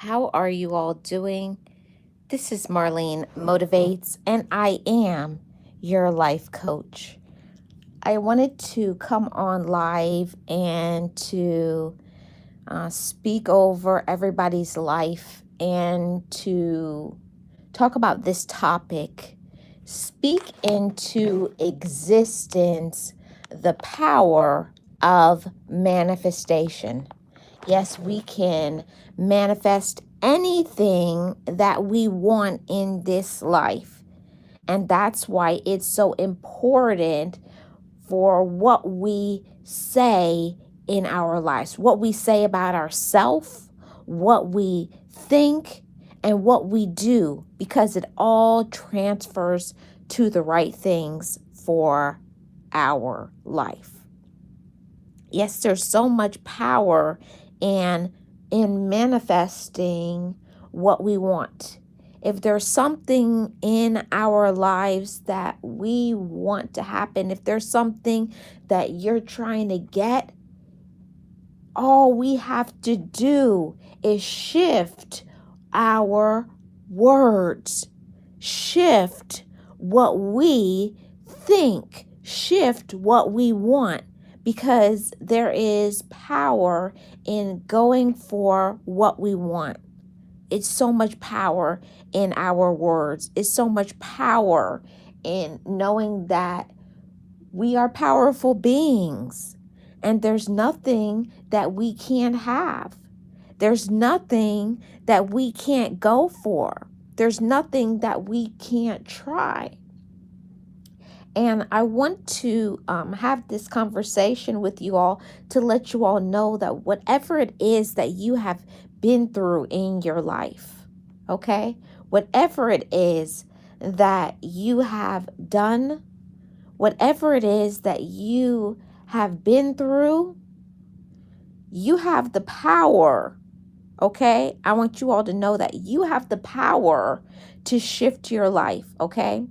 How are you all doing? This is Marlene Motivates, and I am your life coach. I wanted to come on live and to speak over everybody's life and to talk about this topic. Speak into existence the power of manifestation. Yes, we can manifest anything that we want in this life. And that's why it's so important for what we say in our lives, what we say about ourselves, what we think, and what we do, because it all transfers to the right things for our life. Yes, there's so much power in manifesting what we want. If there's something in our lives that we want to happen, if there's something that you're trying to get, all we have to do is shift our words, shift what we think, shift what we want, because there is power in going for what we want. It's so much power in our words. It's so much power in knowing that we are powerful beings, and there's nothing that we can't have. There's nothing that we can't go for. There's nothing that we can't try. And I want to have this conversation with you all to let you all know that whatever it is that you have been through in your life, okay? Whatever it is that you have done, whatever it is that you have been through, you have the power, okay? I want you all to know that you have the power to shift your life, okay?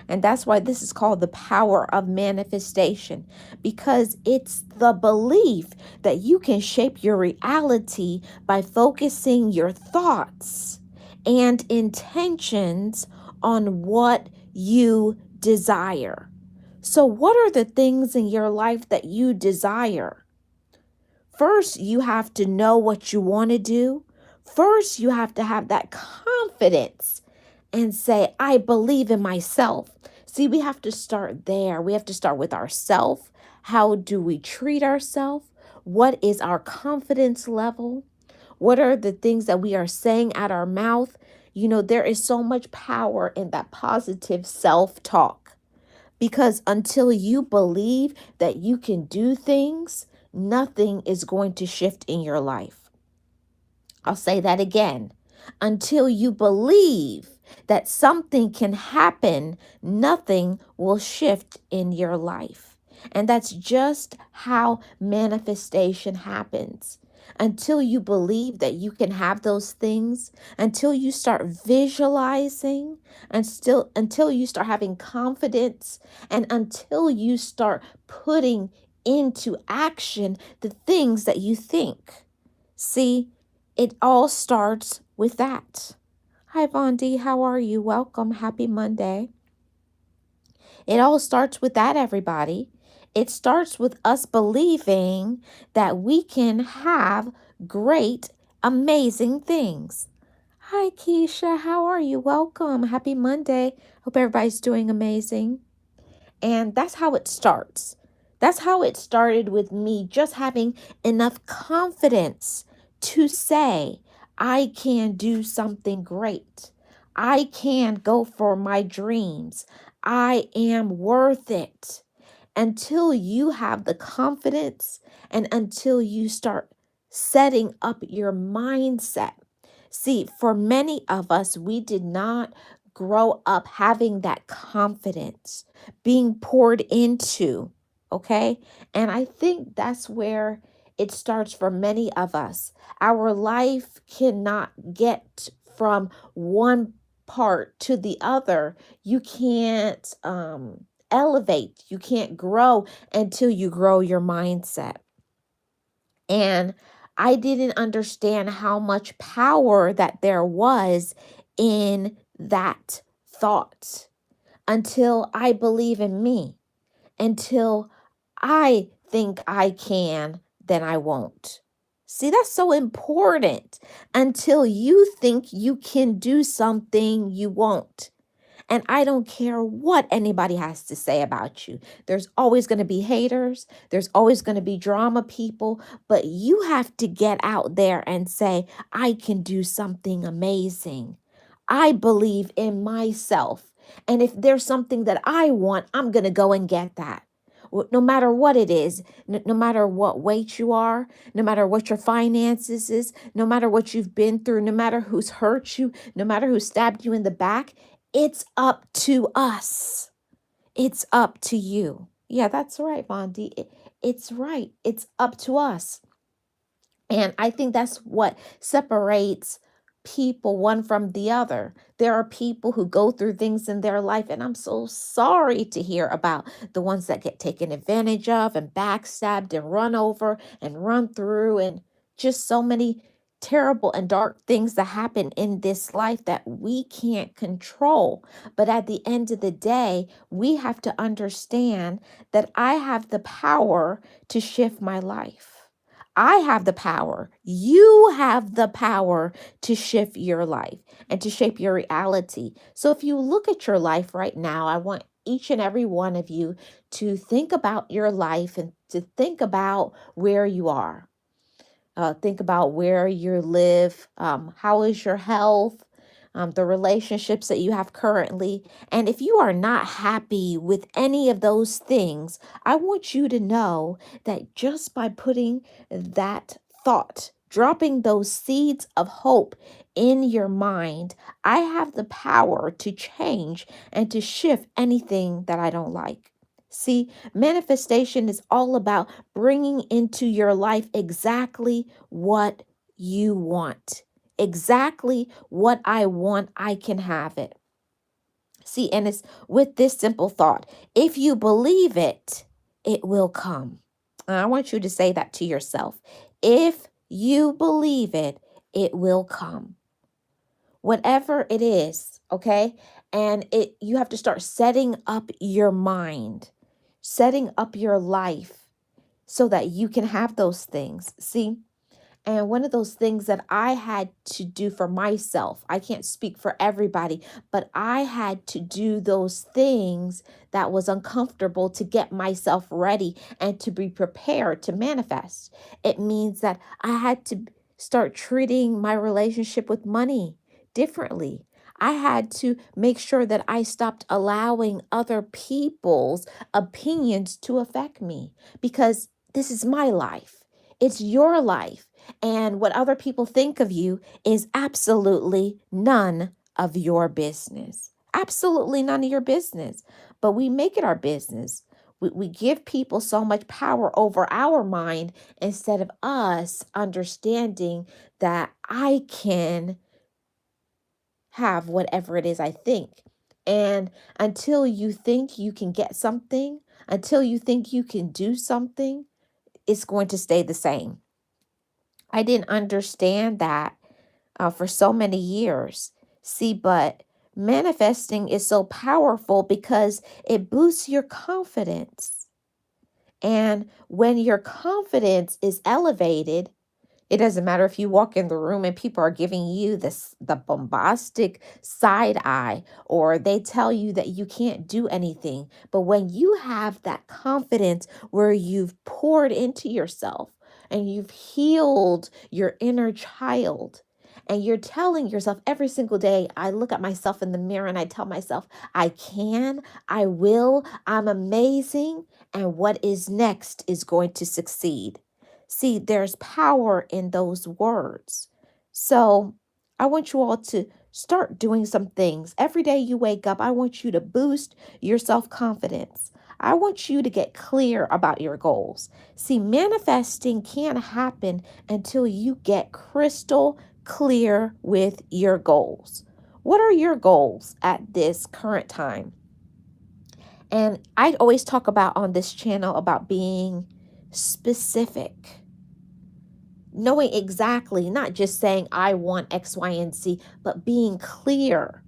And that's why this is called the power of manifestation, because it's the belief that you can shape your reality by focusing your thoughts and intentions on what you desire. So, what are the things in your life that you desire? First, you have to know what you want to do. First, you have to have that confidence and say, I believe in myself. See, we have to start there. We have to start with ourselves. How do we treat ourselves? What is our confidence level? What are the things that we are saying out our mouth? You know, there is so much power in that positive self-talk, because until you believe that you can do things, nothing is going to shift in your life. I'll say that again. Until you believe that something can happen, nothing will shift in your life. And that's just how manifestation happens. Until you believe that you can have those things, until you start visualizing, until you start having confidence, and until you start putting into action the things that you think. See, it all starts with that. Hi, Vondi. How are you? Welcome. Happy Monday. It all starts with that, everybody. It starts with us believing that we can have great, amazing things. Hi, Keisha. How are you? Welcome. Happy Monday. Hope everybody's doing amazing. And that's how it starts. That's how it started with me, just having enough confidence to say, I can do something great. I can go for my dreams. I am worth it. Until you have the confidence and until you start setting up your mindset. See, for many of us, we did not grow up having that confidence being poured into, okay? And I think that's where it starts for many of us. Our life cannot get from one part to the other. You can't elevate, you can't grow until you grow your mindset. And I didn't understand how much power that there was in that thought until I believe in me, until I think I can, then I won't. See, that's so important. Until you think you can do something, you won't. And I don't care what anybody has to say about you. There's always going to be haters. There's always going to be drama people. But you have to get out there and say, I can do something amazing. I believe in myself. And if there's something that I want, I'm going to go and get that. No matter what it is, no matter what weight you are, no matter what your finances is, no matter what you've been through, no matter who's hurt you, no matter who stabbed you in the back, it's up to us. It's up to you. Yeah, that's right, Vondi. It's right. It's up to us. And I think that's what separates people one from the other. There are people who go through things in their life, and I'm so sorry to hear about the ones that get taken advantage of and backstabbed and run over and run through, and just so many terrible and dark things that happen in this life that we can't control. But at the end of the day, we have to understand that I have the power to shift my life. I have the power. You have the power to shift your life and to shape your reality. So if you look at your life right now, I want each and every one of you to think about your life and to think about where you are. Think about where you live. How is your health? The relationships that you have currently. And if you are not happy with any of those things, I want you to know that just by putting that thought, dropping those seeds of hope in your mind, I have the power to change and to shift anything that I don't like. See, manifestation is all about bringing into your life exactly what you want. Exactly what I want, I can have it. See, and it's with this simple thought: if you believe it, it will come. And I want you to say that to yourself. If you believe it, it will come. Whatever it is, okay? And you have to start setting up your mind, setting up your life so that you can have those things. See? And one of those things that I had to do for myself, I can't speak for everybody, but I had to do those things that was uncomfortable to get myself ready and to be prepared to manifest. It means that I had to start treating my relationship with money differently. I had to make sure that I stopped allowing other people's opinions to affect me, because this is my life. It's your life. And what other people think of you is absolutely none of your business. Absolutely none of your business. But we make it our business. We give people so much power over our mind instead of us understanding that I can have whatever it is I think. And until you think you can get something, until you think you can do something, it's going to stay the same. I didn't understand that for so many years. See, but manifesting is so powerful because it boosts your confidence. And when your confidence is elevated, it doesn't matter if you walk in the room and people are giving you the bombastic side eye, or they tell you that you can't do anything. But when you have that confidence where you've poured into yourself and you've healed your inner child, and you're telling yourself every single day, I look at myself in the mirror and I tell myself, I can, I will, I'm amazing, and what is next is going to succeed. See, there's power in those words. So I want you all to start doing some things. Every day you wake up, I want you to boost your self confidence. I want you to get clear about your goals. See, manifesting can't happen until you get crystal clear with your goals. What are your goals at this current time? And I always talk about on this channel about being specific. knowing exactly, not just saying, I want X, Y, and Z, but being clear,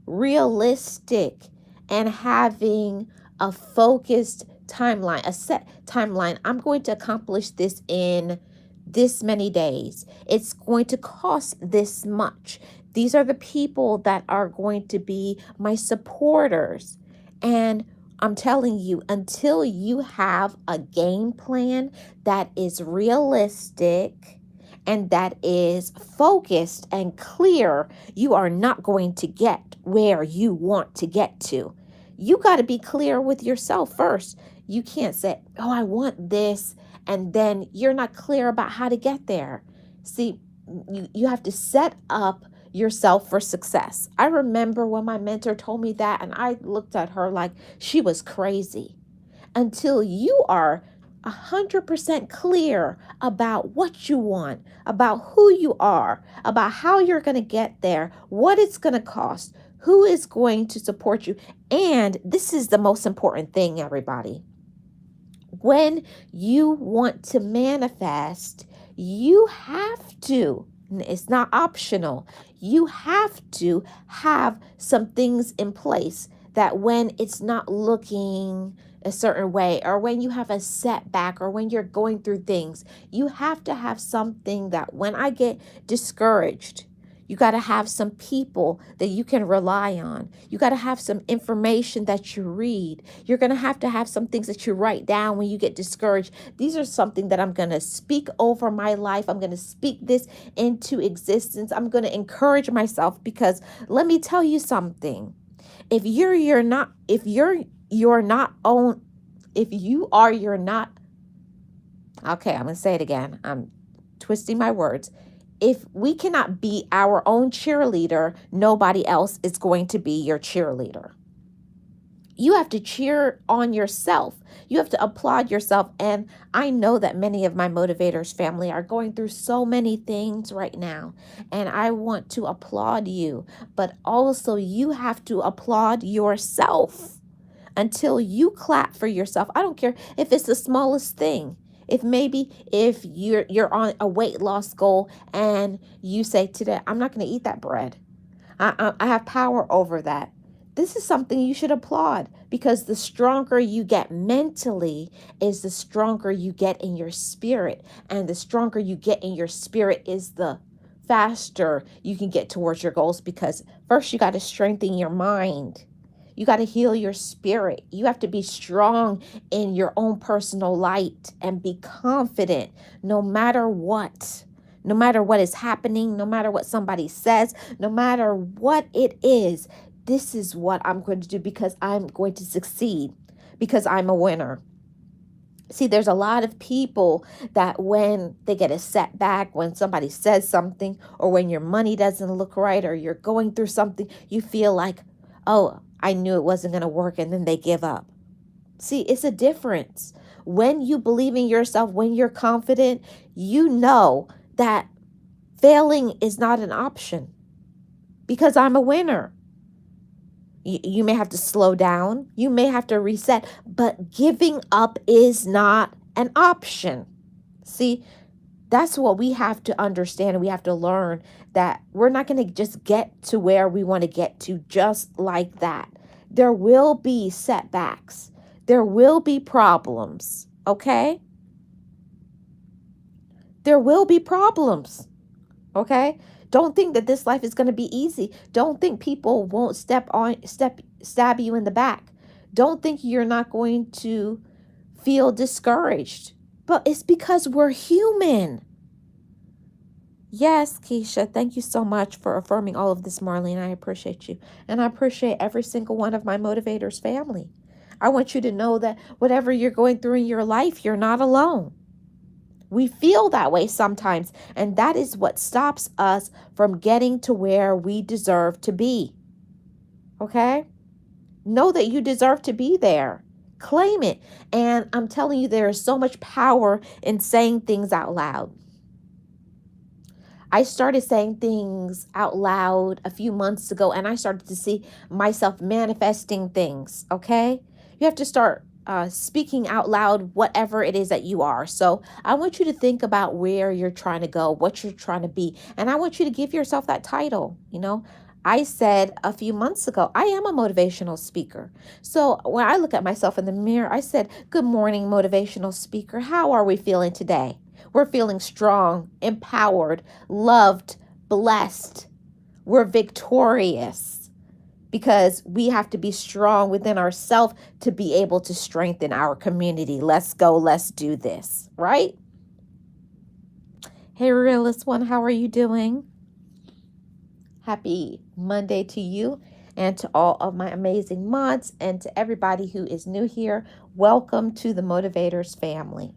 realistic, and having a focused timeline, a set timeline. I'm going to accomplish this in this many days. It's going to cost this much. These are the people that are going to be my supporters. And I'm telling you, until you have a game plan that is realistic and that is focused and clear, you are not going to get where you want to get to. You got to be clear with yourself first. You can't say, oh, I want this, and then you're not clear about how to get there. See, you have to set up yourself for success. I remember when my mentor told me that, and I looked at her like she was crazy. Until you are 100% clear about what you want, about who you are, about how you're going to get there, what it's going to cost, who is going to support you. And this is the most important thing, everybody. When you want to manifest, you have to, it's not optional, you have to have some things in place that when it's not looking a certain way, or when you have a setback, or when you're going through things, you have to have something that when I get discouraged, you got to have some people that you can rely on. You got to have some information that you read. You're going to have some things that you write down when you get discouraged. These are something that I'm going to speak over my life. I'm going to speak this into existence. I'm going to encourage myself, because let me tell you something. If you are not, okay, I'm going to say it again. I'm twisting my words. If we cannot be our own cheerleader, nobody else is going to be your cheerleader. You have to cheer on yourself. You have to applaud yourself. And I know that many of my motivators family are going through so many things right now. And I want to applaud you. But also you have to applaud yourself until you clap for yourself. I don't care if it's the smallest thing. If you're on a weight loss goal and you say today, I'm not going to eat that bread. I have power over that. This is something you should applaud, because the stronger you get mentally is the stronger you get in your spirit. And the stronger you get in your spirit is the faster you can get towards your goals, because first you got to strengthen your mind. You got to heal your spirit. You have to be strong in your own personal light and be confident no matter what. No matter what is happening, no matter what somebody says, no matter what it is, this is what I'm going to do, because I'm going to succeed, because I'm a winner. See, there's a lot of people that when they get a setback, when somebody says something, or when your money doesn't look right, or you're going through something, you feel like, oh, I knew it wasn't going to work, and then they give up. See, it's a difference. When you believe in yourself, when you're confident, you know that failing is not an option, because I'm a winner. You may have to slow down. You may have to reset, but giving up is not an option. See, that's what we have to understand. We have to learn that we're not going to just get to where we want to get to just like that. There will be setbacks. There will be problems. Okay? There will be problems. Okay? Don't think that this life is going to be easy. Don't think people won't stab you in the back. Don't think you're not going to feel discouraged. But it's because we're human. Yes, Keisha, thank you so much for affirming all of this, Marlene. I appreciate you. And I appreciate every single one of my motivators family. I want you to know that whatever you're going through in your life, you're not alone. We feel that way sometimes, and that is what stops us from getting to where we deserve to be. Okay? Know that you deserve to be there. Claim it. And I'm telling you, there is so much power in saying things out loud. I started saying things out loud a few months ago, and I started to see myself manifesting things, okay? You have to start speaking out loud whatever it is that you are. So I want you to think about where you're trying to go, what you're trying to be, and I want you to give yourself that title. I said a few months ago, I am a motivational speaker. So when I look at myself in the mirror, I said, good morning, motivational speaker. How are we feeling today? We're feeling strong, empowered, loved, blessed. We're victorious, because we have to be strong within ourselves to be able to strengthen our community. Let's go. Let's do this, right? Hey, realist one, how are you doing? Happy Monday to you and to all of my amazing mods, and to everybody who is new here. Welcome to the Motivators family.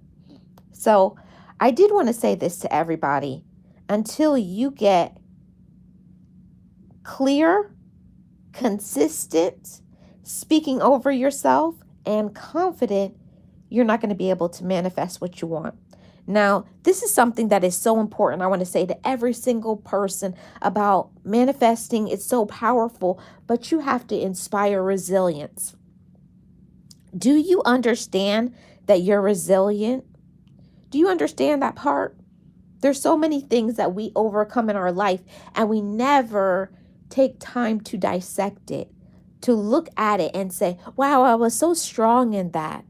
So I did want to say this to everybody. Until you get clear, consistent, speaking over yourself, and confident, you're not going to be able to manifest what you want. Now, this is something that is so important. I want to say to every single person about manifesting. It's so powerful, but you have to inspire resilience. Do you understand that you're resilient? Do you understand that part? There's so many things that we overcome in our life, and we never take time to dissect it, to look at it and say, wow, I was so strong in that.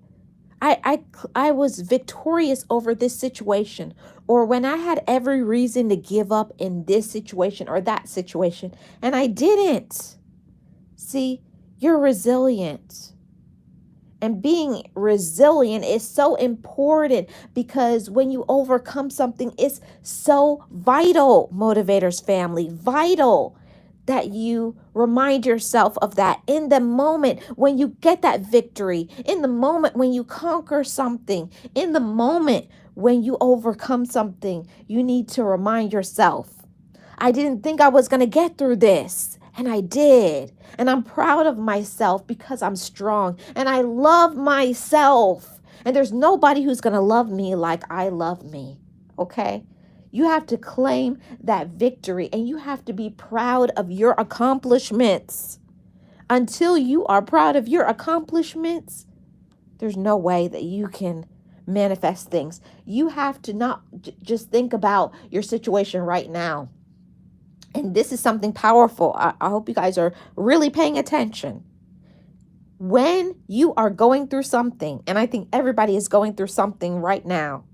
I was victorious over this situation. Or when I had every reason to give up in this situation or that situation, and I didn't. See, you're resilient. And being resilient is so important, because when you overcome something, it's so vital, Motivators family, vital that you remind yourself of that in the moment when you get that victory, in the moment when you conquer something, in the moment when you overcome something. You need to remind yourself, I didn't think I was going to get through this, and I did. And I'm proud of myself because I'm strong, and I love myself. And there's nobody who's going to love me like I love me. Okay? You have to claim that victory, and you have to be proud of your accomplishments. Until you are proud of your accomplishments, there's no way that you can manifest things. You have to not just think about your situation right now. And this is something powerful. I hope you guys are really paying attention. When you are going through something, and I think everybody is going through something right now,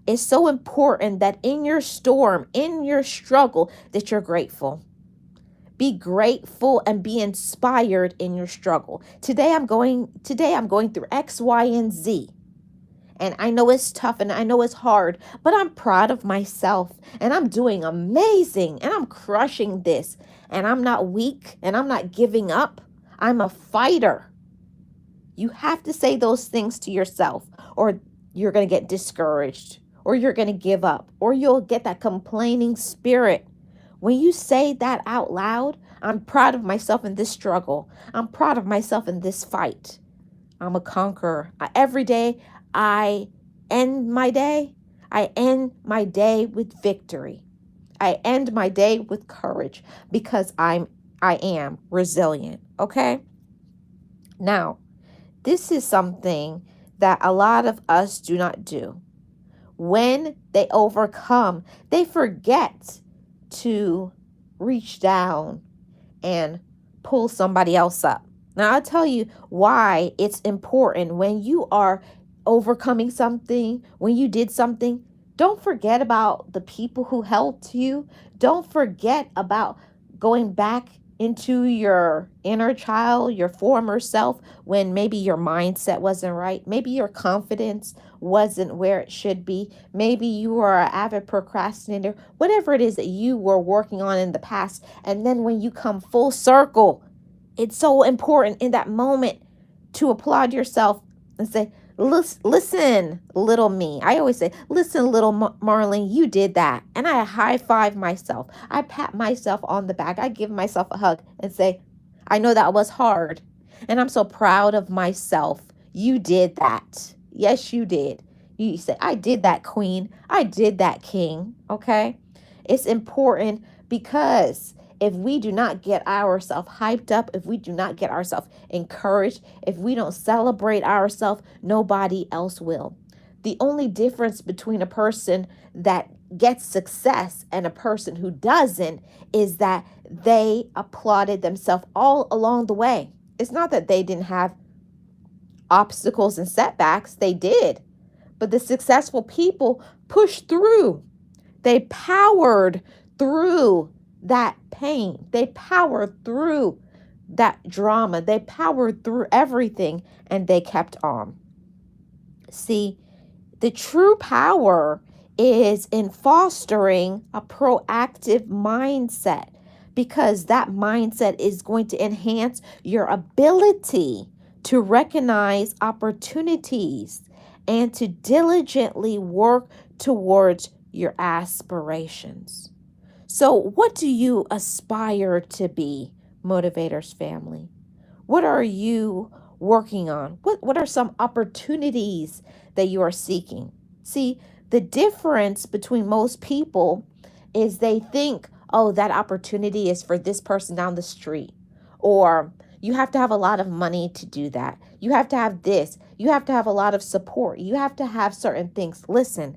it's so important that in your storm, in your struggle, that you're grateful. Be grateful and be inspired in your struggle. Today I'm going through X, Y, and Z. And I know it's tough and I know it's hard, but I'm proud of myself and I'm doing amazing and I'm crushing this. And I'm not weak and I'm not giving up. I'm a fighter. You have to say those things to yourself, or you're going to get discouraged, or you're going to give up, or you'll get that complaining spirit. When you say that out loud, I'm proud of myself in this struggle. I'm proud of myself in this fight. I'm a conqueror. Every day I end my day with victory. I end my day with courage, because I am resilient. Okay? Now, this is something that a lot of us do not do. When they overcome, they forget to reach down and pull somebody else up. Now, I'll tell you why it's important. When you are overcoming something, when you did something, don't forget about the people who helped you. Don't forget about going back into your inner child, your former self, when maybe your mindset wasn't right. Maybe your confidence wasn't where it should be. Maybe you were an avid procrastinator, whatever it is that you were working on in the past. And then when you come full circle, it's so important in that moment to applaud yourself and say, listen, little me. I always say, listen, little Marlene, you did that. And I high five myself. I pat myself on the back. I give myself a hug and say, I know that was hard. And I'm so proud of myself. You did that. Yes, you did. You say, I did that, queen. I did that, king. Okay? It's important, because if we do not get ourselves hyped up, if we do not get ourselves encouraged, if we don't celebrate ourselves, nobody else will. The only difference between a person that gets success and a person who doesn't is that they applauded themselves all along the way. It's not that they didn't have obstacles and setbacks, they did. But the successful people pushed through. They powered through that pain. They powered through that drama. They powered through everything and they kept on. See, the true power is in fostering a proactive mindset, because that mindset is going to enhance your ability to recognize opportunities and to diligently work towards your aspirations. So, what do you aspire to be, Motivators family? What are you working on? What are some opportunities that you are seeking? See, the difference between most people is they think, oh, that opportunity is for this person down the street. Or you have to have a lot of money to do that. You have to have this. You have to have a lot of support. You have to have certain things. Listen,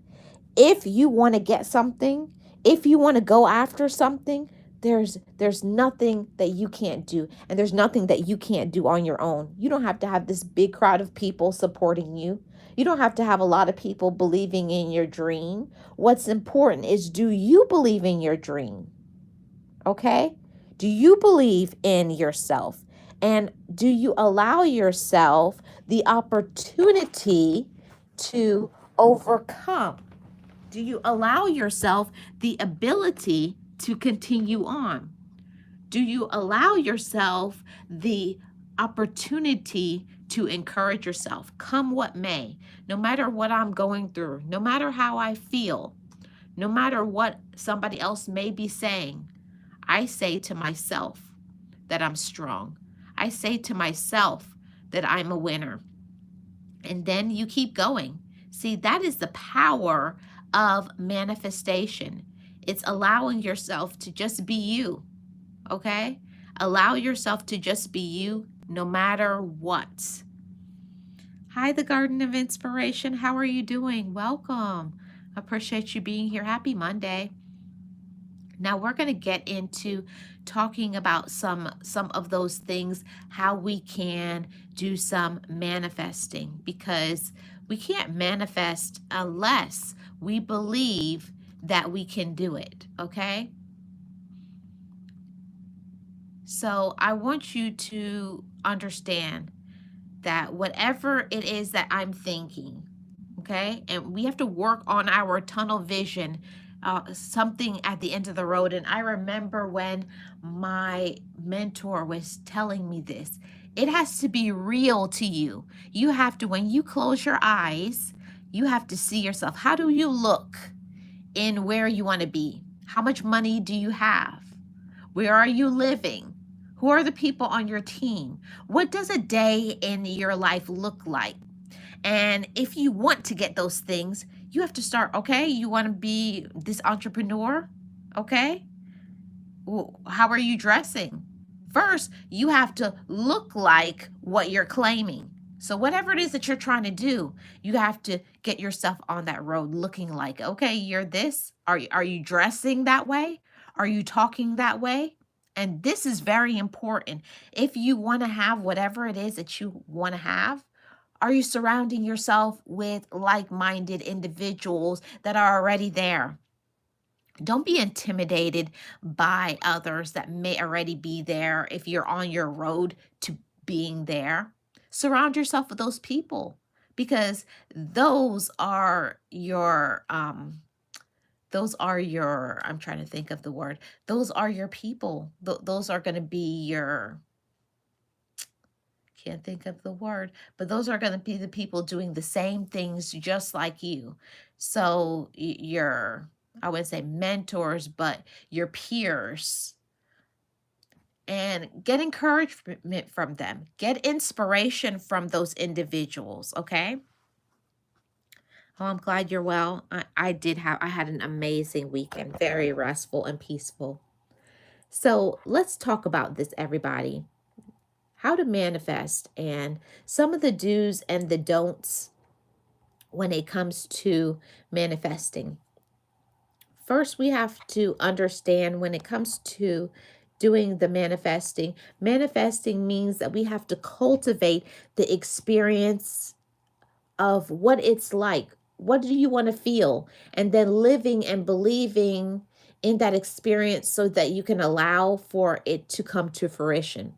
if you want to get something, if you want to go after something, there's nothing that you can't do, and there's nothing that you can't do on your own. You don't have to have this big crowd of people supporting you. You don't have to have a lot of people believing in your dream. What's important is, do you believe in your dream? Okay? Do you believe in yourself? And do you allow yourself the opportunity to overcome? Do you allow yourself the ability to continue on? Do you allow yourself the opportunity to encourage yourself, come what may, no matter what I'm going through, no matter how I feel, no matter what somebody else may be saying? I say to myself that I'm strong. I say to myself that I'm a winner. And then you keep going. See, that is the power of manifestation. It's allowing yourself to just be you, okay? Allow yourself to just be you no matter what. Hi, the Garden of Inspiration. How are you doing? Welcome. Appreciate you being here. Happy Monday. Now we're going to get into talking about some of those things, how we can do some manifesting, because we can't manifest unless we believe that we can do it, okay? So I want you to understand that whatever it is that I'm thinking, okay, and we have to work on our tunnel vision, something at the end of the road. And I remember when my mentor was telling me this, it has to be real to you. You have to, when you close your eyes, you have to see yourself. How do you look in where you want to be? How much money do you have? Where are you living? Who are the people on your team? What does a day in your life look like? And if you want to get those things, you have to start, okay? You want to be this entrepreneur, okay? Well, how are you dressing? First, you have to look like what you're claiming. So whatever it is that you're trying to do, you have to get yourself on that road looking like, okay, you're this. Are you dressing that way? Are you talking that way? And this is very important. If you want to have whatever it is that you want to have, are you surrounding yourself with like-minded individuals that are already there? Don't be intimidated by others that may already be there if you're on your road to being there. Surround yourself with those people, because I'm trying to think of the word. Those are your people. Those are going to be your, can't think of the word, but those are going to be the people doing the same things just like you. So your, I wouldn't say mentors, but your peers, and get encouragement from them. Get inspiration from those individuals, okay? Oh, I'm glad you're well. I had an amazing weekend, very restful and peaceful. So let's talk about this, everybody. How to manifest and some of the do's and the don'ts when it comes to manifesting. First, we have to understand when it comes to doing the manifesting, manifesting means that we have to cultivate the experience of what it's like. What do you want to feel? And then living and believing in that experience so that you can allow for it to come to fruition.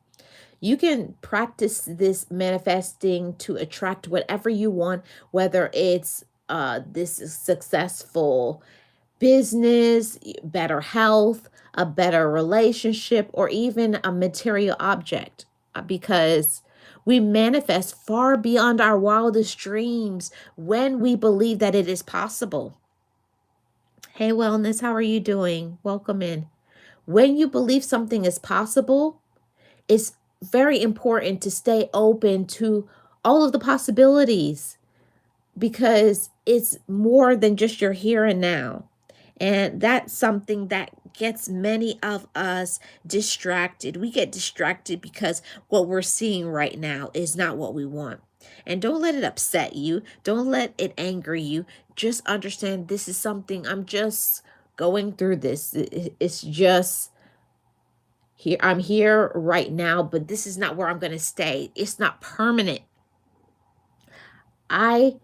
You can practice this manifesting to attract whatever you want, whether it's this is successful business, better health, a better relationship, or even a material object, because we manifest far beyond our wildest dreams when we believe that it is possible. Hey, Wellness, how are you doing? Welcome in. When you believe something is possible, it's very important to stay open to all of the possibilities because it's more than just your here and now. And that's something that gets many of us distracted. We get distracted because what we're seeing right now is not what we want. And don't let it upset you. Don't let it anger you. Just understand this is something I'm just going through this. It's just here. I'm here right now, but this is not where I'm going to stay. It's not permanent. I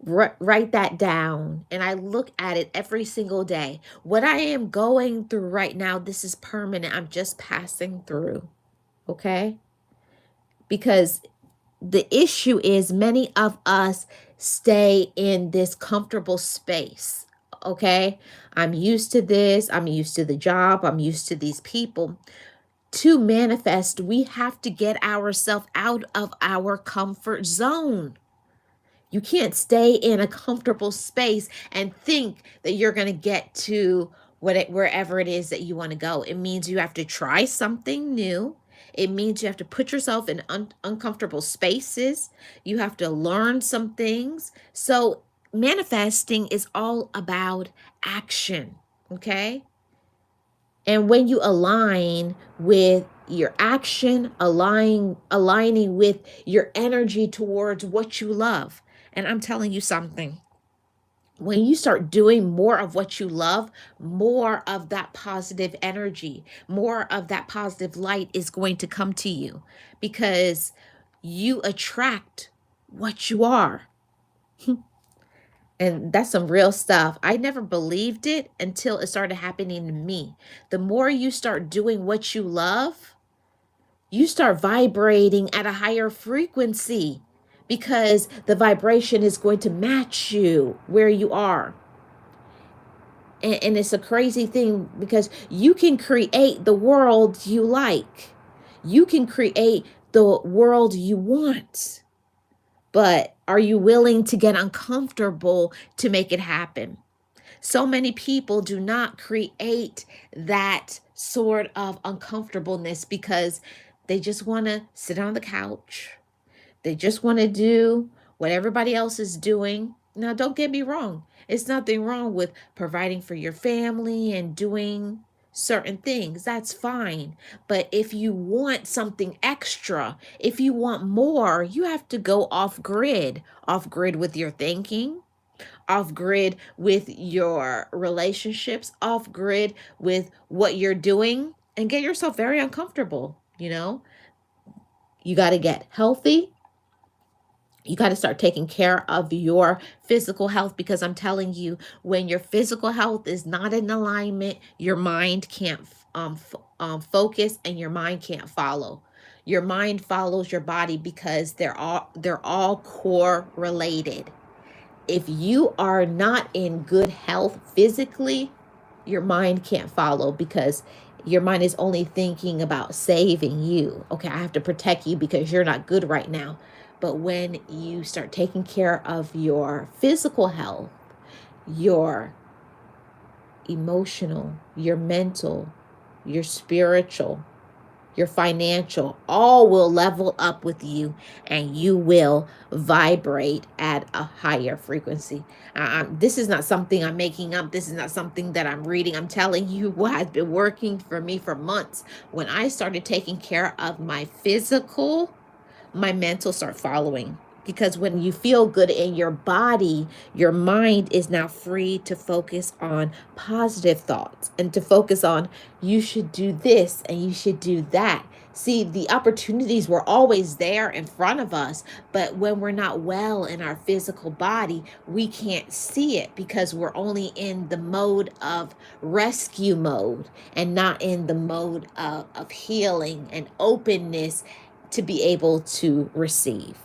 write that down and I look at it every single day. What I am going through right now, this is permanent. I'm just passing through. Okay? Because the issue is many of us stay in this comfortable space. Okay? I'm used to this. I'm used to the job. I'm used to these people. To manifest, we have to get ourselves out of our comfort zone. You can't stay in a comfortable space and think that you're going to get to wherever it is that you want to go. It means you have to try something new. It means you have to put yourself in uncomfortable spaces. You have to learn some things. So manifesting is all about action, okay? And when you align with your action, aligning with your energy towards what you love. And I'm telling you something. When you start doing more of what you love, more of that positive energy, more of that positive light is going to come to you because you attract what you are. And that's some real stuff. I never believed it until it started happening to me. The more you start doing what you love, you start vibrating at a higher frequency because the vibration is going to match you where you are. And it's a crazy thing because you can create the world you like. You can create the world you want. But are you willing to get uncomfortable to make it happen? So many people do not create that sort of uncomfortableness because they just want to sit on the couch. They just want to do what everybody else is doing. Now, don't get me wrong. It's nothing wrong with providing for your family and doing certain things. That's fine. But if you want something extra, if you want more, you have to go off grid with your thinking, off grid with your relationships, off grid with what you're doing, and get yourself very uncomfortable. You got to get healthy. You got to start taking care of your physical health because I'm telling you, when your physical health is not in alignment, your mind can't focus and your mind can't follow. Your mind follows your body because they're all correlated. If you are not in good health physically, your mind can't follow because your mind is only thinking about saving you. Okay, I have to protect you because you're not good right now. But when you start taking care of your physical health, your emotional, your mental, your spiritual, your financial, all will level up with you, and you will vibrate at a higher frequency. This is not something I'm making up. This is not something that I'm reading. I'm telling you what has been working for me for months. When I started taking care of my physical, my mental start following. Because when you feel good in your body, your mind is now free to focus on positive thoughts and to focus on, you should do this and you should do that. See, the opportunities were always there in front of us, but when we're not well in our physical body, we can't see it because we're only in the mode of rescue mode and not in the mode of healing and openness to be able to receive.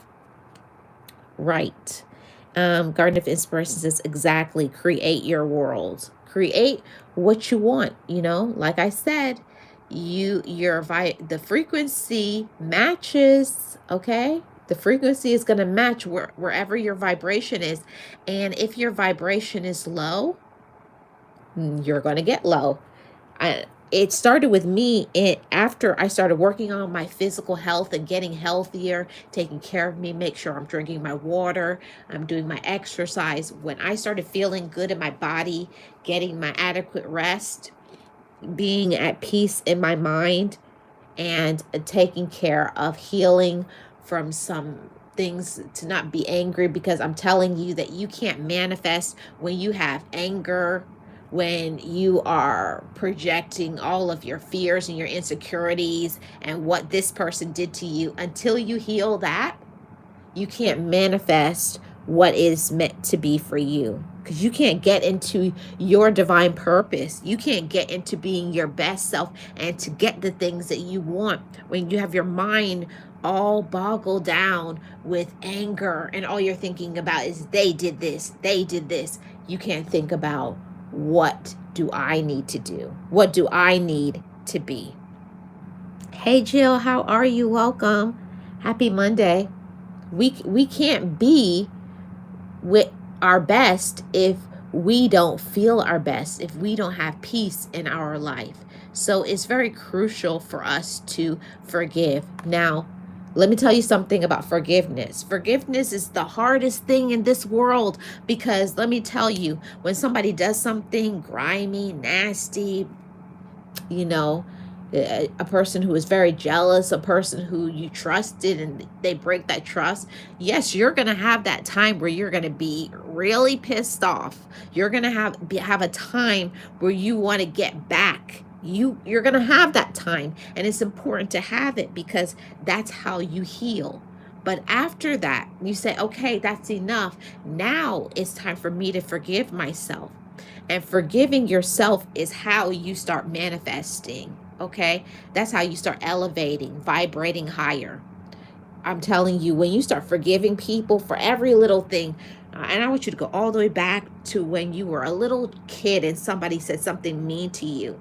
Right. Garden of Inspiration says exactly, create your world. Create what you want, like I said, the frequency matches, okay? The frequency is going to match wherever your vibration is. And if your vibration is low, you're going to get low. It started with me after I started working on my physical health and getting healthier, taking care of me, make sure I'm drinking my water, I'm doing my exercise. When I started feeling good in my body, getting my adequate rest, being at peace in my mind, and taking care of healing from some things, to not be angry, because I'm telling you that you can't manifest when you have anger, when you are projecting all of your fears and your insecurities and what this person did to you. Until you heal that, you can't manifest what is meant to be for you, because you can't get into your divine purpose. You can't get into being your best self and to get the things that you want when you have your mind all boggled down with anger and all you're thinking about is they did this, they did this. You can't think about, what do I need to do? What do I need to be? Hey Jill, how are you? Welcome. Happy Monday. We can't be with our best if we don't feel our best, if we don't have peace in our life. So it's very crucial for us to forgive. Now, let me tell you something about forgiveness. Forgiveness is the hardest thing in this world, because let me tell you, when somebody does something grimy, nasty, a person who is very jealous, a person who you trusted and they break that trust, yes, you're going to have that time where you're going to be really pissed off. You're going to have a time where you want to get back. You're going to have that time, and it's important to have it because that's how you heal. But after that, you say, okay, that's enough. Now it's time for me to forgive myself. And forgiving yourself is how you start manifesting. Okay, that's how you start elevating, vibrating higher. I'm telling you, when you start forgiving people for every little thing, and I want you to go all the way back to when you were a little kid and somebody said something mean to you,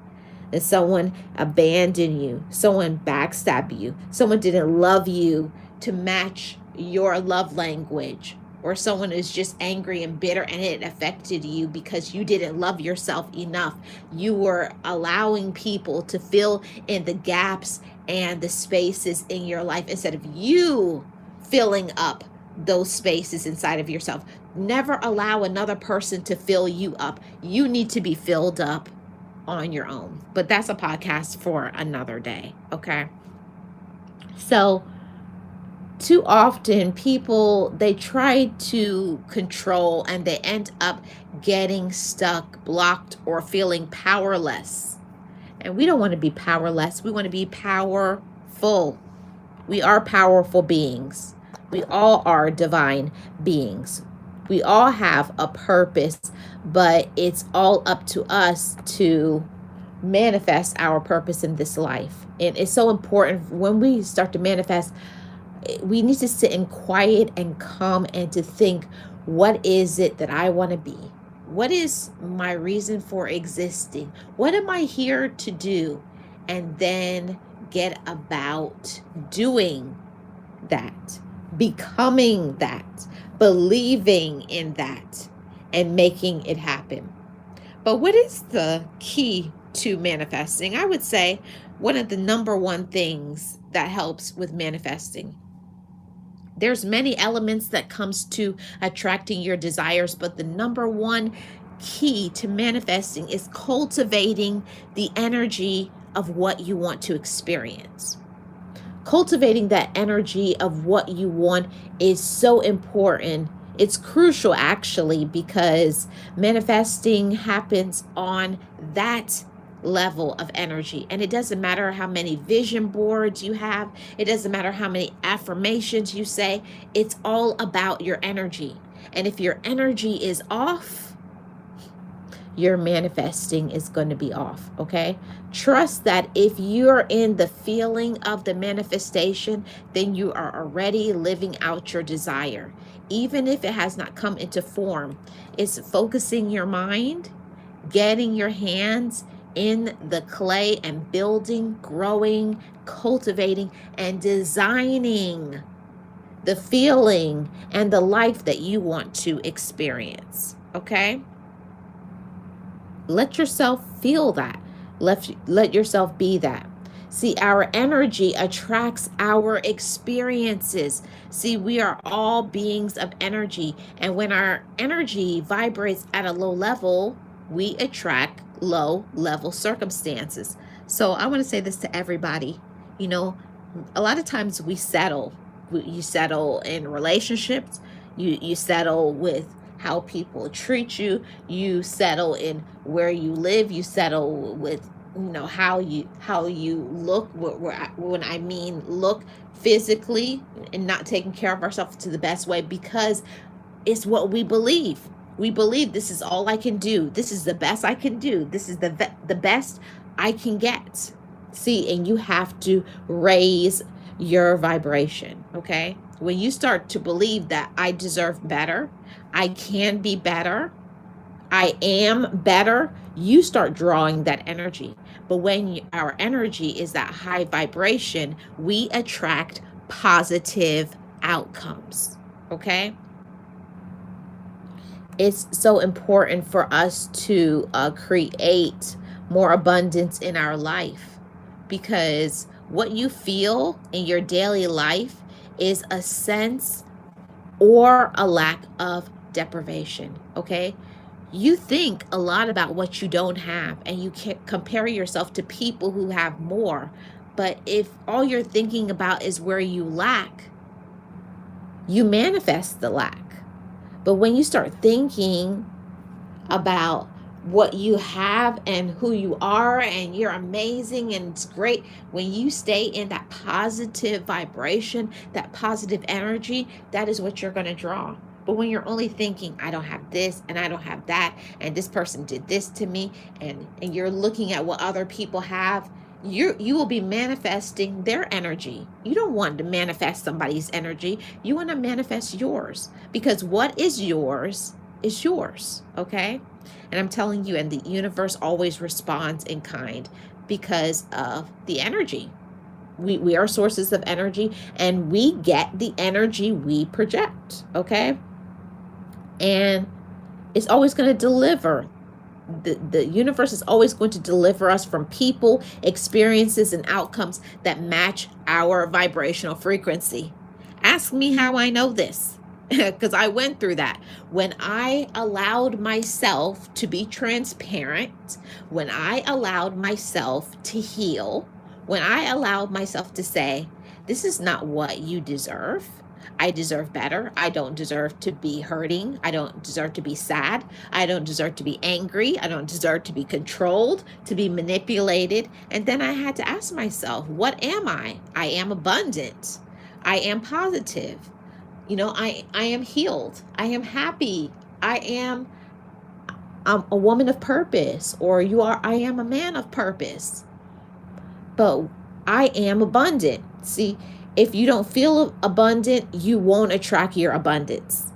and someone abandoned you, someone backstabbed you, someone didn't love you to match your love language, or someone is just angry and bitter and it affected you because you didn't love yourself enough. You were allowing people to fill in the gaps and the spaces in your life instead of you filling up those spaces inside of yourself. Never allow another person to fill you up. You need to be filled up on your own. But that's a podcast for another day, okay? So, too often people, they try to control and they end up getting stuck, blocked, or feeling powerless. And we don't want to be powerless. We want to be powerful. We are powerful beings. We all are divine beings. We all have a purpose, but it's all up to us to manifest our purpose in this life. And it's so important when we start to manifest, we need to sit in quiet and calm and to think, what is it that I want to be? What is my reason for existing? What am I here to do? And then get about doing that, becoming that, believing in that, and making it happen. But what is the key to manifesting, I would say one of the number one things that helps with manifesting, there's many elements that comes to attracting your desires, but the number one key to manifesting is cultivating the energy of what you want to experience. Cultivating that energy of what you want is so important. It's crucial, actually, because manifesting happens on that level of energy. And it doesn't matter how many vision boards you have, it doesn't matter how many affirmations you say, it's all about your energy. And if your energy is off, your manifesting is going to be off, okay? Trust that if you're in the feeling of the manifestation, then you are already living out your desire. Even if it has not come into form, it's focusing your mind, getting your hands in the clay and building, growing, cultivating, and designing the feeling and the life that you want to experience, okay? Let yourself feel that. Let yourself be that. See, our energy attracts our experiences. See, we are all beings of energy. And when our energy vibrates at a low level, we attract low level circumstances. So I want to say this to everybody. You know, a lot of times we settle. You settle in relationships. You settle with how people treat you. You settle in where you live. You settle with how you look. When I mean look physically, and not taking care of ourselves to the best way, because it's what we believe. We believe this is all I can do. This is the best I can do. This is the best I can get. See, and you have to raise your vibration, okay? When you start to believe that I deserve better, I can be better, I am better, you start drawing that energy. But when our energy is that high vibration, we attract positive outcomes, okay? It's so important for us to create more abundance in our life, because what you feel in your daily life is a sense or a lack of deprivation, okay? You think a lot about what you don't have, and you can compare yourself to people who have more. But if all you're thinking about is where you lack, you manifest the lack. But when you start thinking about what you have and who you are, and you're amazing and it's great, when you stay in that positive vibration, that positive energy, that is what you're going to draw. But when you're only thinking, I don't have this and I don't have that, and this person did this to me, and you're looking at what other people have, you will be manifesting their energy. You don't want to manifest somebody's energy. You want to manifest yours, because what is yours, okay? And I'm telling you, and the universe always responds in kind because of the energy. We are sources of energy, and we get the energy we project, okay? And it's always going to deliver. The universe is always going to deliver us from people, experiences, and outcomes that match our vibrational frequency. Ask me how I know this, because I went through that. When I allowed myself to be transparent, when I allowed myself to heal, when I allowed myself to say, this is not what you deserve. I deserve better. I don't deserve to be hurting. I don't deserve to be sad. I don't deserve to be angry. I don't deserve to be controlled, to be manipulated. And then I had to ask myself, what am I? I am abundant. I am positive. I am healed. I am happy. I'm a woman of purpose, or I am a man of purpose. But I am abundant. See, if you don't feel abundant, you won't attract your abundance.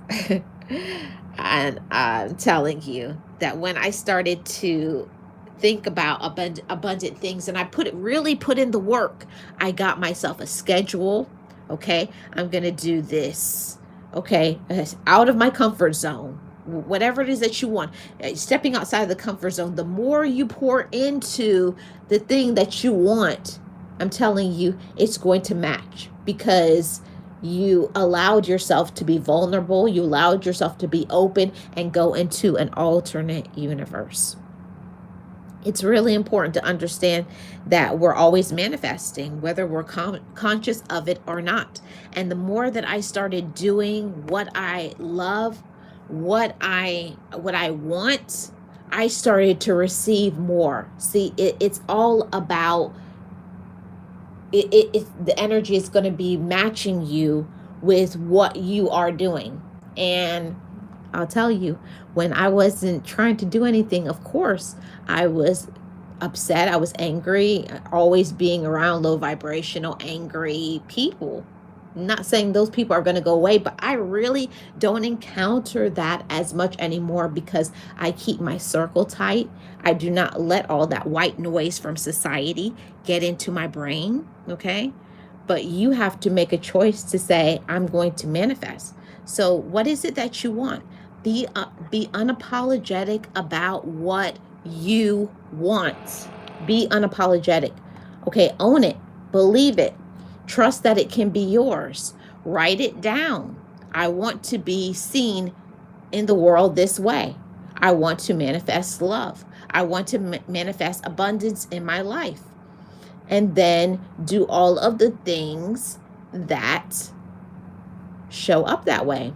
And I'm telling you that when I started to think about abundant things, and I really put in the work, I got myself a schedule. Okay, I'm going to do this. Okay, out of my comfort zone. whatever it is that you want, stepping outside of the comfort zone, the more you pour into the thing that you want, I'm telling you, it's going to match, because you allowed yourself to be vulnerable, you allowed yourself to be open and go into an alternate universe. It's really important to understand that we're always manifesting, whether we're conscious of it or not. And the more that I started doing what I love, what I want, I started to receive more. See, it's all about the energy is going to be matching you with what you are doing. And I'll tell you, when I wasn't trying to do anything, of course, I was upset. I was angry, always being around low vibrational, angry people. Not saying those people are going to go away, but I really don't encounter that as much anymore, because I keep my circle tight. I do not let all that white noise from society get into my brain, okay? But you have to make a choice to say, I'm going to manifest. So what is it that you want? Be unapologetic about what you want. Be unapologetic. Okay, own it. Believe it. Trust that it can be yours. Write it down. I want to be seen in the world this way. I want to manifest love. I want to manifest abundance in my life. And then do all of the things that show up that way.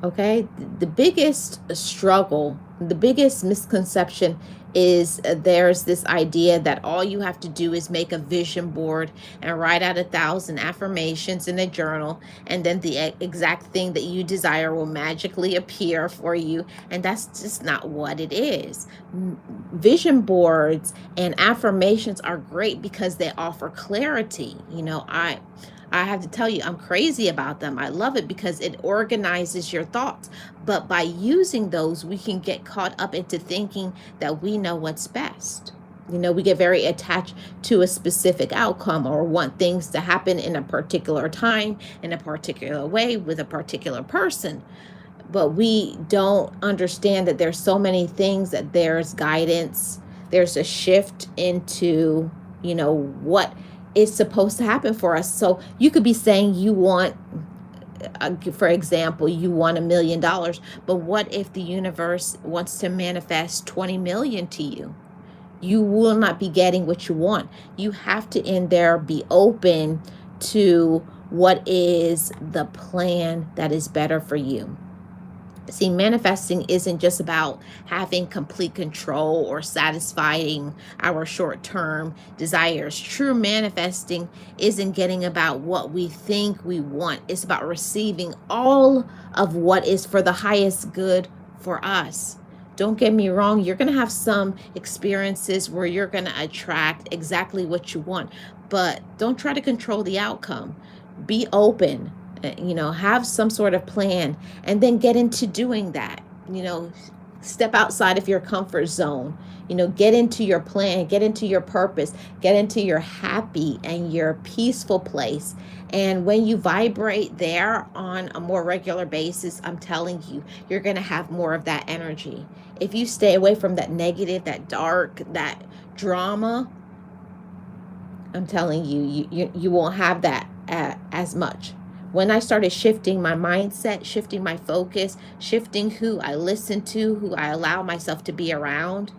Okay, the biggest struggle, the biggest misconception is there's this idea that all you have to do is make a vision board and write out 1,000 affirmations in a journal, and then the exact thing that you desire will magically appear for you. And that's just not what it is. Vision boards and affirmations are great because they offer clarity. I have to tell you, I'm crazy about them. I love it because it organizes your thoughts. But by using those, we can get caught up into thinking that we know what's best. We get very attached to a specific outcome, or want things to happen in a particular time, in a particular way, with a particular person. But we don't understand that there's so many things, that there's guidance, there's a shift into, what is supposed to happen for us. So you could be saying you want, for example, you want $1 million, but what if the universe wants to manifest 20 million to you? You will not be getting what you want. You have to in there be open to what is the plan that is better for you. See, manifesting isn't just about having complete control or satisfying our short-term desires. True manifesting isn't getting about what we think we want. It's about receiving all of what is for the highest good for us. Don't get me wrong, you're going to have some experiences where you're going to attract exactly what you want, but don't try to control the outcome. Be open. Have some sort of plan, and then get into doing that. Step outside of your comfort zone. Get into your plan, get into your purpose, get into your happy and your peaceful place. And when you vibrate there on a more regular basis, I'm telling you, you're going to have more of that energy. If you stay away from that negative, that dark, that drama, I'm telling you, you won't have that as much. When I started shifting my mindset, shifting my focus, shifting who I listen to, who I allow myself to be around,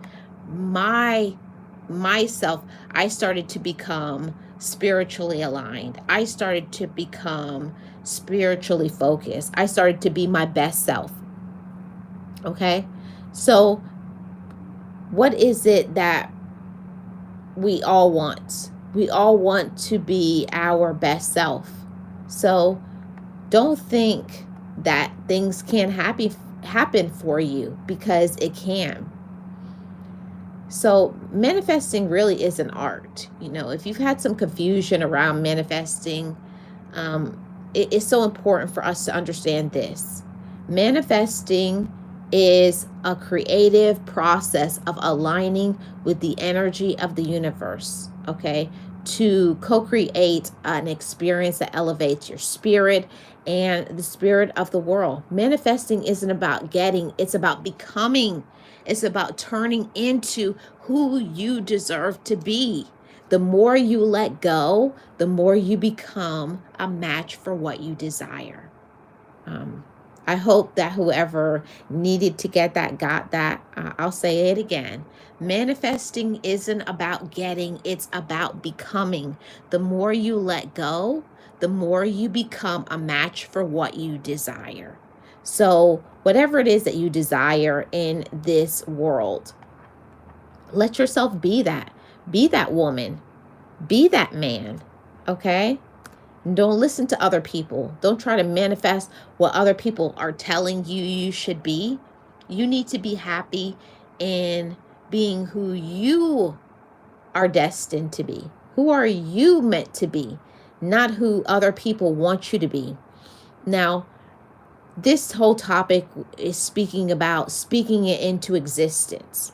myself, I started to become spiritually aligned. I started to become spiritually focused. I started to be my best self. Okay? So what is it that we all want? We all want to be our best self. So don't think that things can't happen for you, because it can. So manifesting really is an art. If you've had some confusion around manifesting, it's so important for us to understand this. Manifesting is a creative process of aligning with the energy of the universe. Okay? to co-create an experience that elevates your spirit and the spirit of the world. Manifesting isn't about getting, it's about becoming. It's about turning into who you deserve to be. The more you let go, the more you become a match for what you desire. Um, I hope that whoever needed to get that got that. I'll say it again. Manifesting isn't about getting, it's about becoming. The more you let go, the more you become a match for what you desire. So, whatever it is that you desire in this world, let yourself be that. Be that woman. Be that man. Okay? Don't listen to other people. Don't try to manifest what other people are telling you you should be. You need to be happy in being who you are destined to be. Who are you meant to be? Not who other people want you to be. Now, this whole topic is speaking about speaking it into existence.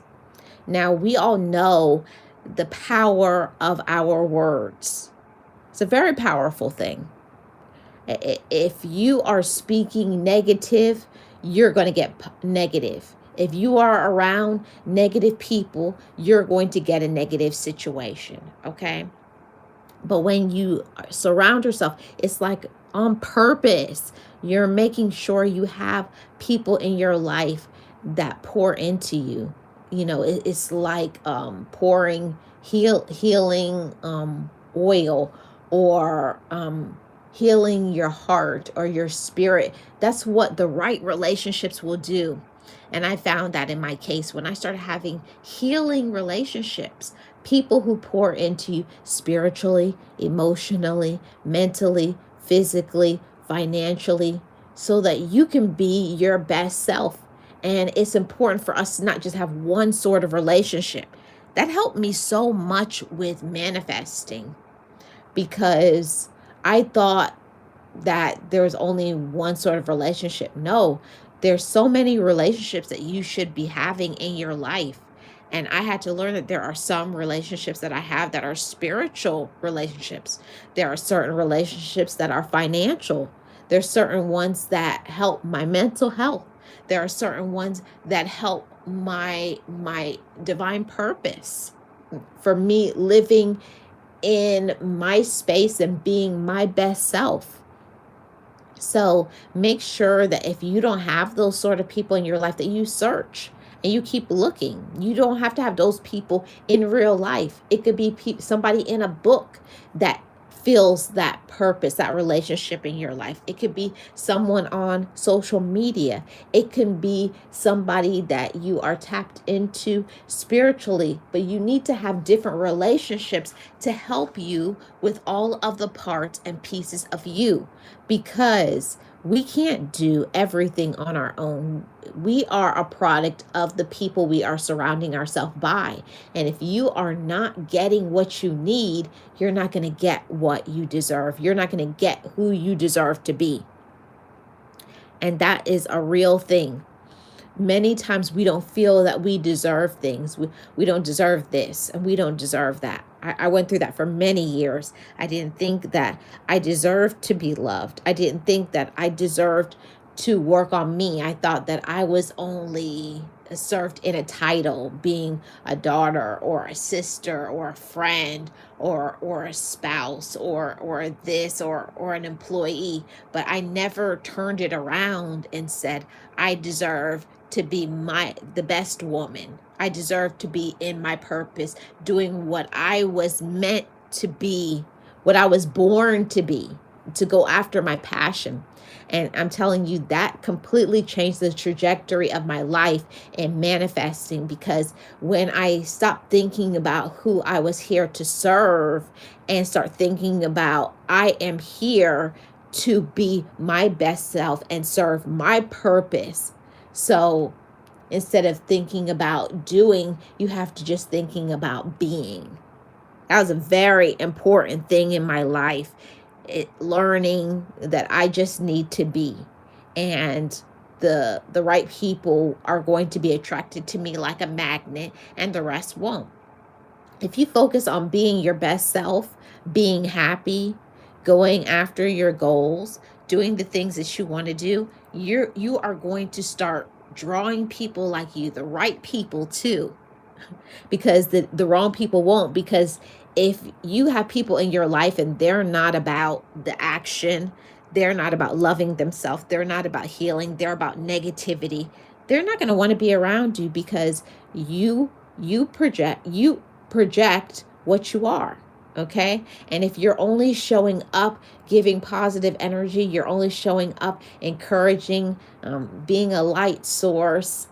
Now, we all know the power of our words. It's a very powerful thing. If you are speaking negative, you're going to get negative. If you are around negative people, you're going to get a negative situation, okay? But when you surround yourself, it's like on purpose. You're making sure you have people in your life that pour into you. You know, it's like pouring healing oil, or healing your heart or your spirit. That's what the right relationships will do. And I found that in my case, when I started having healing relationships, people who pour into you spiritually, emotionally, mentally, physically, financially, so that you can be your best self. And it's important for us to not just have one sort of relationship. That helped me so much with manifesting, because I thought that there was only one sort of relationship. No, there's so many relationships that you should be having in your life. And I had to learn that there are some relationships that I have that are spiritual relationships. There are certain relationships that are financial. There's certain ones that help my mental health. There are certain ones that help my divine purpose, for me living in my space and being my best self. So make sure that if you don't have those sort of people in your life, that you search and you keep looking. You don't have to have those people in real life. It could be somebody in a book that fills that purpose, that relationship in your life. It could be someone on social media. It can be somebody that you are tapped into spiritually, but you need to have different relationships to help you with all of the parts and pieces of you, because we can't do everything on our own. We are a product of the people we are surrounding ourselves by. And if you are not getting what you need, you're not going to get what you deserve. You're not going to get who you deserve to be. And that is a real thing. Many times we don't feel that we deserve things. We don't deserve this and we don't deserve that. I went through that for many years. I didn't think that I deserved to be loved. I didn't think that I deserved to work on me. I thought that I was only served in a title, being a daughter or a sister or a friend or a spouse or this or an employee. But I never turned it around and said, I deserve to be the best woman. I deserve to be in my purpose, doing what I was meant to be, what I was born to be, to go after my passion. And I'm telling you, that completely changed the trajectory of my life in manifesting, because when I stopped thinking about who I was here to serve and start thinking about I am here to be my best self and serve my purpose. So instead of thinking about doing, you have to just thinking about being. That was a very important thing in my life. Learning that I just need to be, and the right people are going to be attracted to me like a magnet, and the rest won't. If you focus on being your best self, being happy, going after your goals, doing the things that you want to do, you are going to start drawing people like you, the right people too, because the wrong people won't. Because if you have people in your life and they're not about the action, they're not about loving themselves, they're not about healing, they're about negativity, they're not going to want to be around you, because you project what you are. Okay. And if you're only showing up giving positive energy, you're only showing up encouraging, being a light source,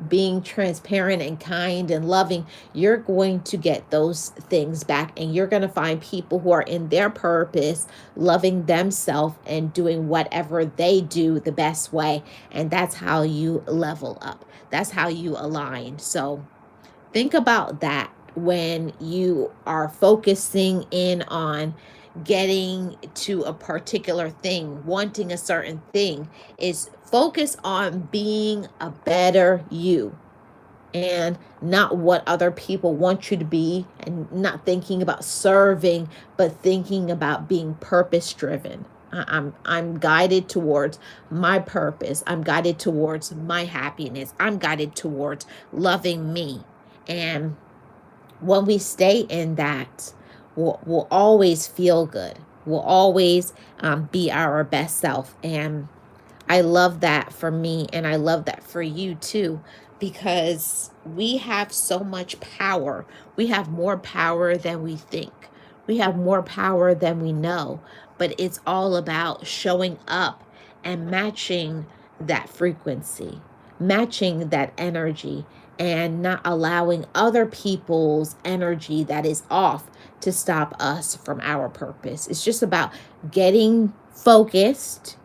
being transparent and kind and loving, you're going to get those things back. And you're going to find people who are in their purpose, loving themselves and doing whatever they do the best way. And that's how you level up. That's how you align. So think about that when you are focusing in on getting to a particular thing, wanting a certain thing, is focus on being a better you, and not what other people want you to be, and not thinking about serving, but thinking about being purpose driven. I'm guided towards my purpose. I'm guided towards my happiness. I'm guided towards loving me. And when we stay in that, we'll always feel good. We'll always be our best self. And I love that for me, and I love that for you too, because we have so much power. We have more power than we think. We have more power than we know, but it's all about showing up and matching that frequency, matching that energy, and not allowing other people's energy that is off to stop us from our purpose. It's just about getting focused,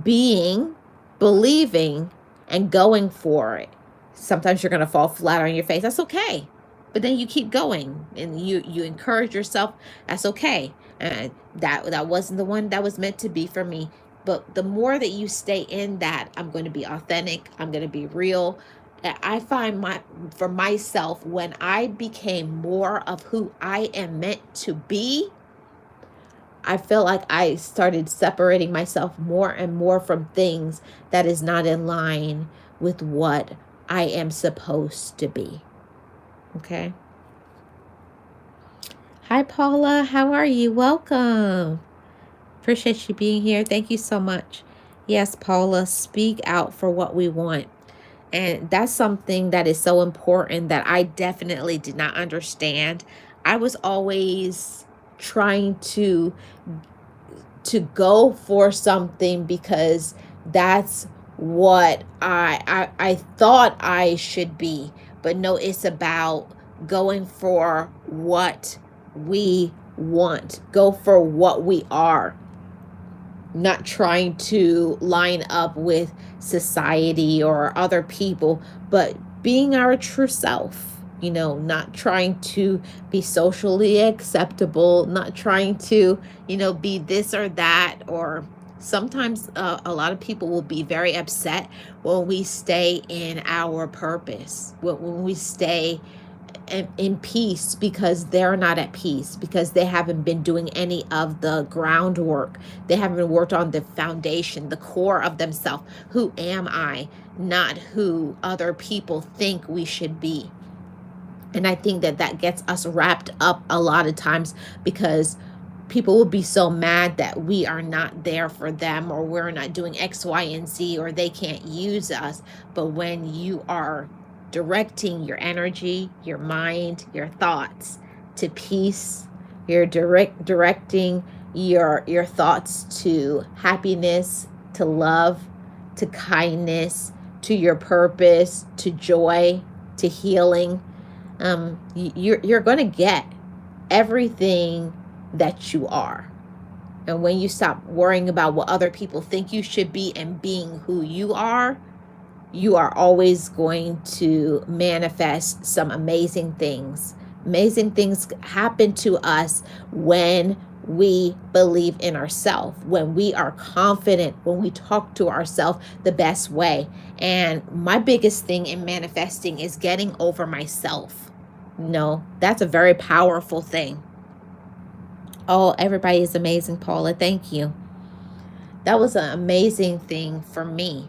being, believing, and going for it. Sometimes you're going to fall flat on your face. That's okay. But then you keep going and you encourage yourself. That's okay. And that wasn't the one that was meant to be for me. But the more that you stay in that, I'm going to be authentic. I'm going to be real. I find for myself, when I became more of who I am meant to be, I feel like I started separating myself more and more from things that is not in line with what I am supposed to be. Okay. Hi, Paula. How are you? Welcome. Appreciate you being here. Thank you so much. Yes, Paula, speak out for what we want. And that's something that is so important that I definitely did not understand. I was always trying to go for something because that's what I thought I should be. But no, it's about going for what we want. Go for what we are. Not trying to line up with society or other people, but being our true self. Not trying to be socially acceptable, not trying to, be this or that. Or sometimes a lot of people will be very upset when we stay in our purpose, when we stay in peace, because they're not at peace, because they haven't been doing any of the groundwork. They haven't worked on the foundation, the core of themselves. Who am I? Not who other people think we should be. And I think that gets us wrapped up a lot of times, because people will be so mad that we are not there for them, or we're not doing X, Y, and Z, or they can't use us. But when you are directing your energy, your mind, your thoughts to peace, you're directing your thoughts to happiness, to love, to kindness, to your purpose, to joy, to healing, you're going to get everything that you are. And when you stop worrying about what other people think you should be and being who you are always going to manifest some amazing things. Amazing things happen to us when we believe in ourselves, when we are confident, when we talk to ourselves the best way. And my biggest thing in manifesting is getting over myself. No, that's a very powerful thing. Oh, everybody is amazing, Paula. Thank you. That was an amazing thing for me,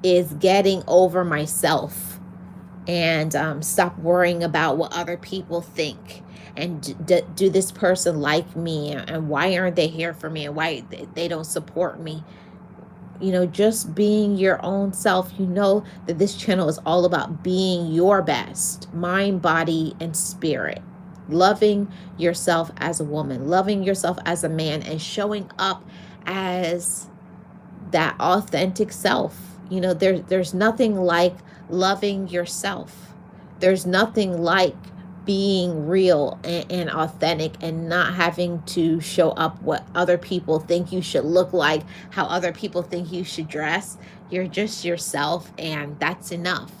is getting over myself and stop worrying about what other people think. And do this person like me? And why aren't they here for me? And why they don't support me? Just being your own self. That this channel is all about being your best, mind, body, and spirit. Loving yourself as a woman, loving yourself as a man, and showing up as that authentic self. There's nothing like loving yourself. There's nothing like being real and authentic, and not having to show up what other people think you should look like, how other people think you should dress. You're just yourself, and that's enough.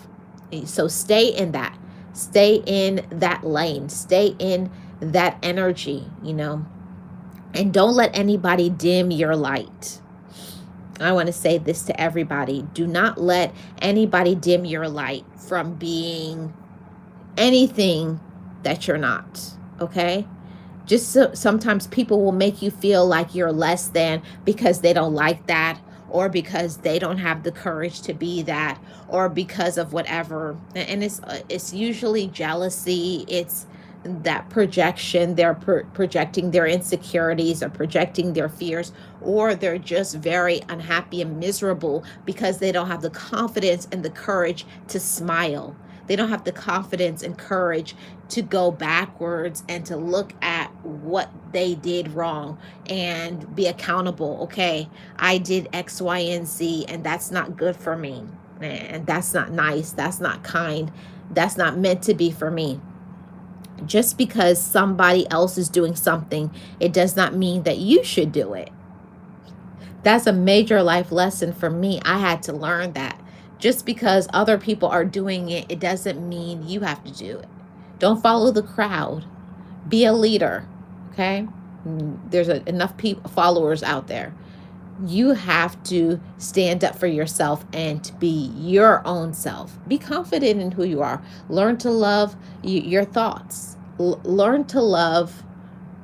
So stay in that. Stay in that lane. Stay in that energy, and don't let anybody dim your light. I want to say this to everybody. Do not let anybody dim your light from being anything that you're not, okay? Sometimes people will make you feel like you're less than because they don't like that, or because they don't have the courage to be that, or because of whatever. And it's usually jealousy. It's that projection. They're projecting their insecurities, or projecting their fears, or they're just very unhappy and miserable because they don't have the confidence and the courage to smile. They don't have the confidence and courage to go backwards and to look at what they did wrong and be accountable. Okay, I did X, Y, and Z, and that's not good for me. And that's not nice. That's not kind. That's not meant to be for me. Just because somebody else is doing something, it does not mean that you should do it. That's a major life lesson for me. I had to learn that. Just because other people are doing it, it doesn't mean you have to do it. Don't follow the crowd. Be a leader, okay? There's enough followers out there. You have to stand up for yourself and to be your own self. Be confident in who you are. Learn to love your thoughts. Learn to love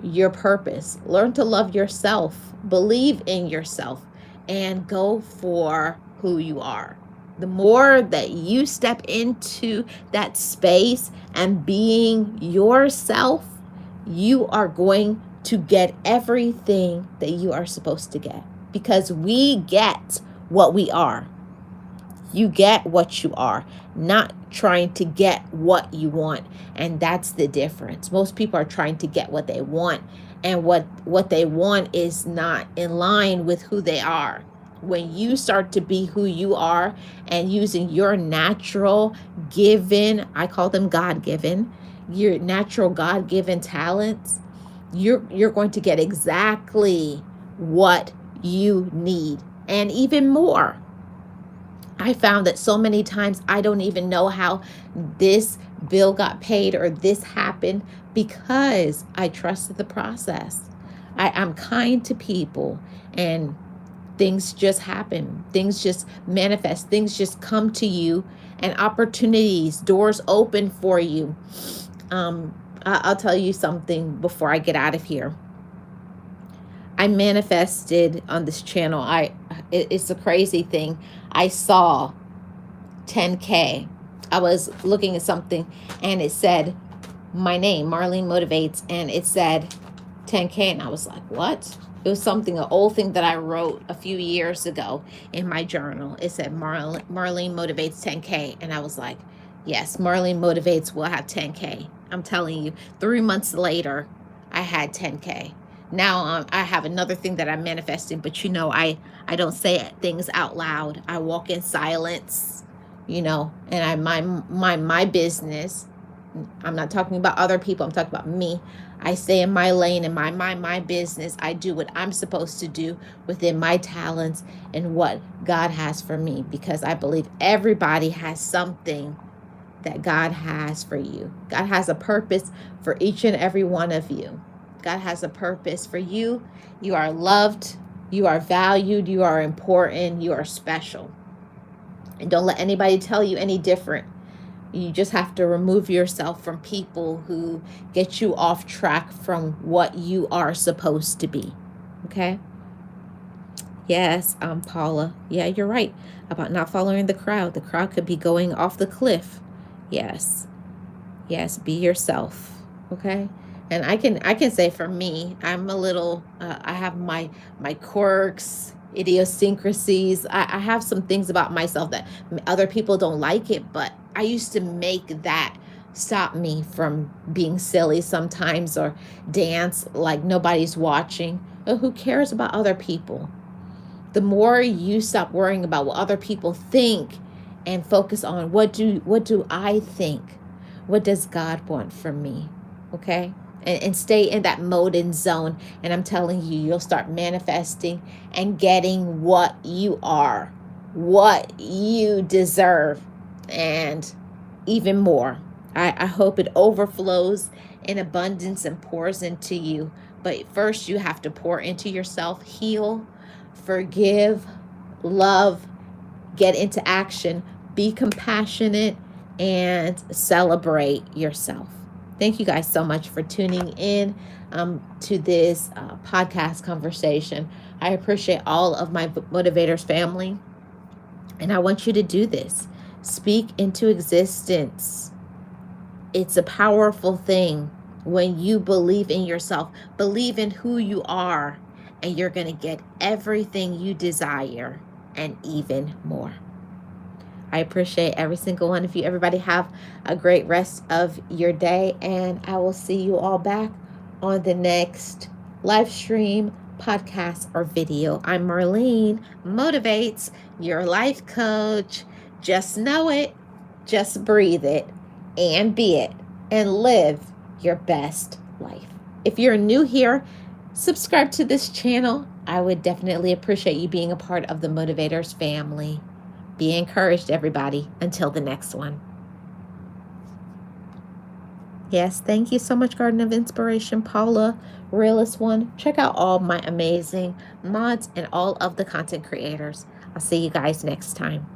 your purpose. Learn to love yourself. Believe in yourself and go for who you are. The more that you step into that space and being yourself, you are going to get everything that you are supposed to get, because we get what we are. You get what you are, not trying to get what you want. And that's the difference. Most people are trying to get what they want, and what they want is not in line with who they are. When you start to be who you are and using your natural given, I call them God-given, your natural God-given talents, you're going to get exactly what you need, and even more. I found that so many times I don't even know how this bill got paid or this happened, because I trusted the process. I'm kind to people, and things just happen. Things just manifest. Things just come to you, and opportunities, doors open for you. I'll tell you something before I get out of here. I manifested on this channel. It's a crazy thing. I saw 10K. I was looking at something and it said my name, Marlene Motivates, and it said 10K, and I was like, what? It was something, an old thing that I wrote a few years ago in my journal. It said Marlene Motivates 10K, and I was like, yes, Marlene Motivates will have 10K. I'm telling you, 3 months later, I had 10K. Now I have another thing that I'm manifesting, but I don't say things out loud. I walk in silence, and I mind my business. I'm not talking about other people. I'm talking about me. I stay in my lane and my business. I do what I'm supposed to do within my talents and what God has for me, because I believe everybody has something that God has for you. God has a purpose for each and every one of you. God has a purpose for you. You are loved. You are valued. You are important. You are special. And don't let anybody tell you any different. You just have to remove yourself from people who get you off track from what you are supposed to be. Okay? Yes, Paula. Yeah, you're right about not following the crowd. The crowd could be going off the cliff. Yes. Yes, be yourself. Okay? And I can say for me, I'm a little I have my quirks, idiosyncrasies. I have some things about myself that other people don't like it, but I used to make that stop me from being silly sometimes, or dance like nobody's watching. But who cares about other people? The more you stop worrying about what other people think and focus on what do I think? What does God want from me? Okay? And stay in that mode and zone. And I'm telling you, you'll start manifesting and getting what you are, what you deserve, and even more. I hope it overflows in abundance and pours into you. But first, you have to pour into yourself, heal, forgive, love, get into action, be compassionate, and celebrate yourself. Thank you guys so much for tuning in to this podcast conversation. I appreciate all of my Motivators family, and I want you to do this. Speak into existence. It's a powerful thing when you believe in yourself, believe in who you are, and you're going to get everything you desire and even more. I appreciate every single one of you. Everybody have a great rest of your day, and I will see you all back on the next live stream, podcast, or video. I'm Marlene Motivates, your life coach. Just know it, just breathe it, and be it, and live your best life. If you're new here, subscribe to this channel. I would definitely appreciate you being a part of the Motivators family. Be encouraged, everybody. Until the next one. Yes, thank you so much, Garden of Inspiration, Paula, Realist One. Check out all my amazing mods and all of the content creators. I'll see you guys next time.